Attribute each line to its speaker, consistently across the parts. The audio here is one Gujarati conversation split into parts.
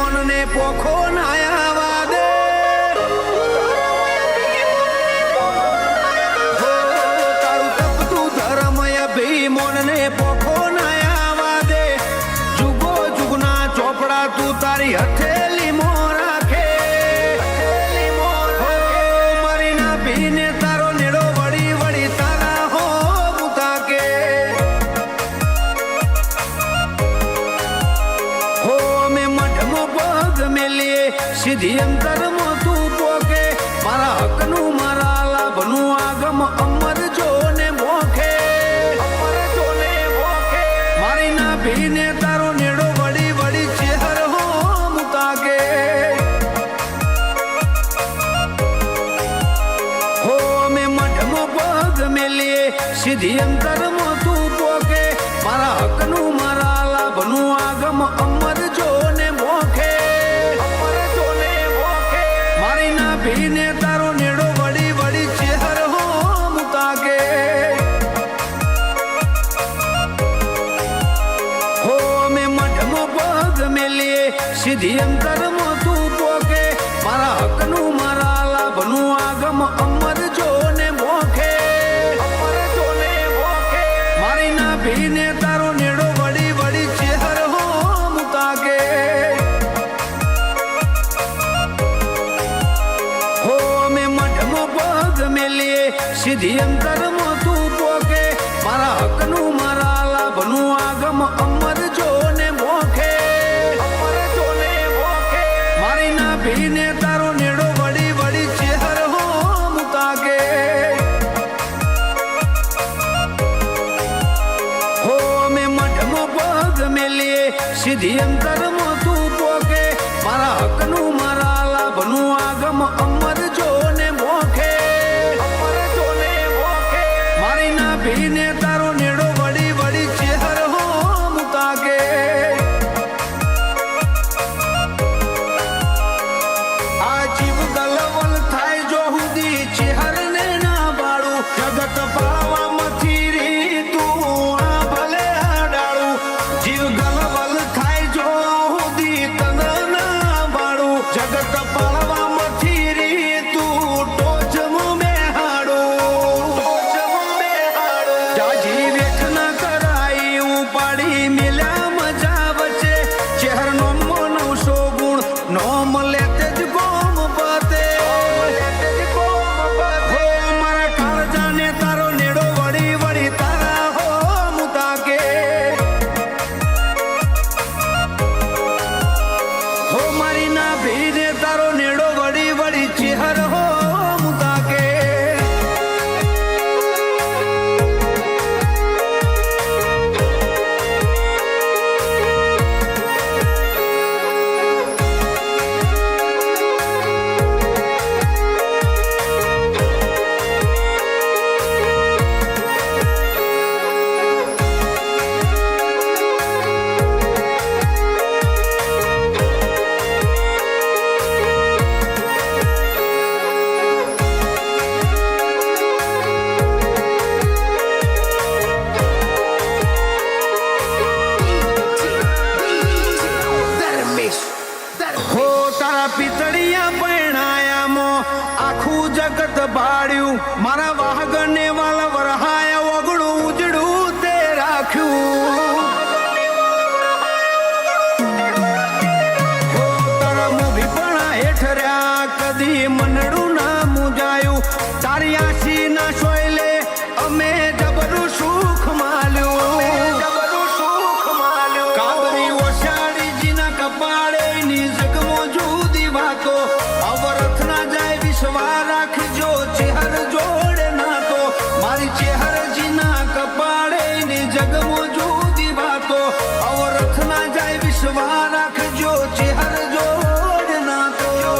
Speaker 1: મોનને પોખો નાયા દે તારું તપતું ધર્મ અભી મોનને પોખો નાયા દે જુગો જુગના ચોપડા તું તારી હથેલી મો રાખે મારી ના ભીને તારો નેડો વળી વળી તારા હો મુતા કે હો અમે મઠમો પગ મેલીએ સીધી અંતરમાં તું પોકે મારા હકનું મારા લાભનું આગમ અમર જોને ભોખે મારી ના ભીને તારો નેડો વળી વળી ચેહર હો મુતા કે હો અમે મઠમો પગ મેલીએ સીધી અંતરમાં તું પોકે મારા હકનું મારા લાભનું આગમ અમર જોને ભોખે મારી ના ભીને તારો નેડો વળી વળી ચેહર હો મુતા કે હો અમે મઠમો પગ મેલીએ સીધી અંતરમાં તું પોકે મારા હકનું મારા લાભનું આગમ અમર જોને ભોખે મારી ના ભીને તારો નેડો વળી વળી ચેહર હો મુતા કે હો અમે મઠમો પગ મેલીએ સીધી અંતરમાં તું પોકે મારા હકનું મારા લાભનું આગમ અમર જોને ભોખે મારી ના ભીને તારો નેડો વળી વળી ચેહર હો મુતા કે હો અમે મઠમો પગ મેલીએ સીધી અંતરમાં તું પોકે મારા હકનું મારા લાભનું આગમ અમર જોને ભોખે મારી ના ભીને તારો નેડો વળી વળી ચેહર હો મુતા કે આ જીવ ગલવલ થાય જો હુદી ચેહર ને ના બાળું જગત પાળવામાંથી રી તું આ ભલે આડાળું જીવ ગલવલ થાય જો હુદી તન ના બાળું જગત પાળવામાંથી રી તું ટોચમાં બેહાડું જાજી વેઠ ના કરાઈ ઉપાડી મેલ્યા મજા વચ્ચે ચેહર નો મનવશો ગુણ નોમ લેતે જ ગોમ પતે હો મારા કાળજાને તારો નેડો વળી વળી તારા હો મુતા કે હો મારી ના ભીને તારો નેડો વળી વળી ચેહર હો મુતા કે હો તારા પિતળિયા પૈણાયામાં આખું જગત બાળ્યું મારા વાહગને વાલ વરહાયા વગડું ઉજડું તે રાખ્યું હો તારા મોભીપણા હેઠ રહ્યા કદી મનડું ના મુજાયું તારી આશી ના સોયલે અમે જબરું સુખ માલ્યું કાબરી ઓશાળીજીના કપાળે ની જગમો જુદી વાતો અવરથ ના જાય વિશ્વા રાખજો ચેહર જોડે નાતો મારી ચેહરજીના કપાળે ની જગમો જુદી વાતો અવરથ ના જાય વિશ્વા રાખજો ચેહર જોડે નાતો હો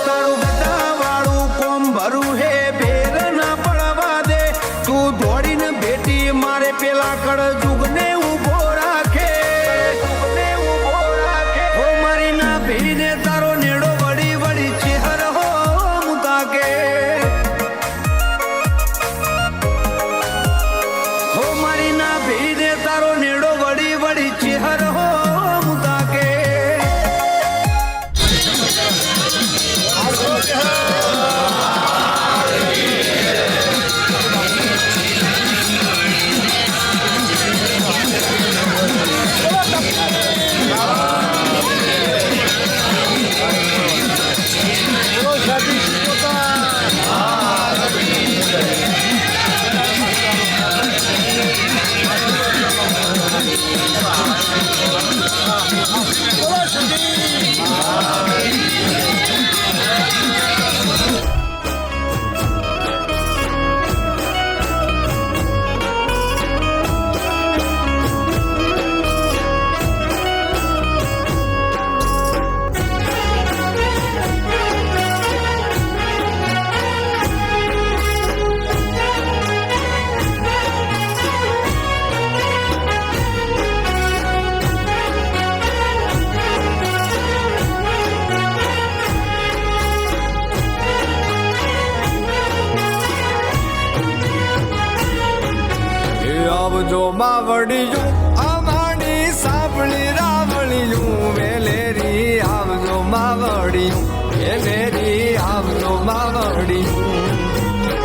Speaker 1: તારું ગદા વાળું કોમ ભરું હે ભેર ના પડવા દે તું દોડીને ભેટી મારે પેલા કળ જુગને ઉભો રાખે હો મારી ના ભીને તારો નેડો વળી વળી ચેહર હો મુતા કે હો મારી ના ભીને તારો નેડો વળી વળી ચેહર હો મુતા કે માવડિયું અમારી સાંભળી રાવળિયું વેલેરી આવજો માવડિયું વેલેરી આવજો માવડિયું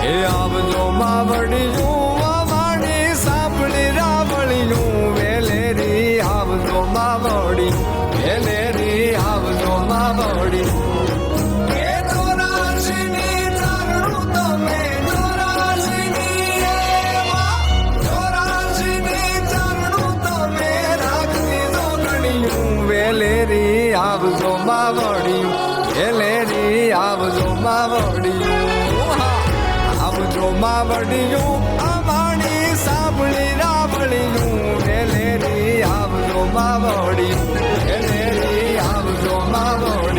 Speaker 1: એ આવજો માવડિયું અમારી સાંભળી રાવળિયું વેલેરી આવજો માવડિયું વેલેરી આવજો માવડિયું વેલેરી આવજો માવડિયું વેલેરી આવજો માવડિયું આવજો માવડિયું અમારી સાંભળી રાવળિયું વેલેરી આવજો માવડિયું વેલેરી આવજો માવડિયું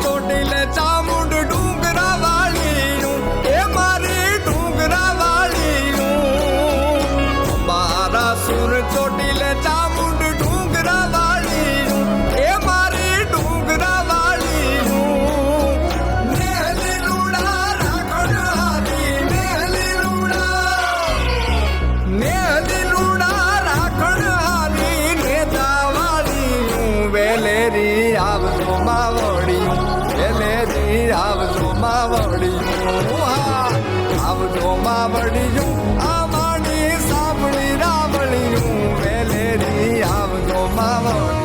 Speaker 1: ચોટીલે ચામુંડ ડુંગરા વાળીનું એ મારી ડુંગરા વાળીનું મારા સુર ચોટીલે ચામુંડ ડુંગરા વાળીનું એ મારી ડુંગરા વાળીનું નેહલી રૂડા રાખડ હારી નેહલી રૂડા રાખડ હારી નેતા વાળીનું વેલેરી આવજો માવડિયું વેલેરી આવજો માવડિયું આવજો માવડિયું અમારી સાંભળી રાવળિયું વેલેરી આવજો માવડિયું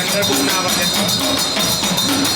Speaker 2: અંદર બુક ના આવે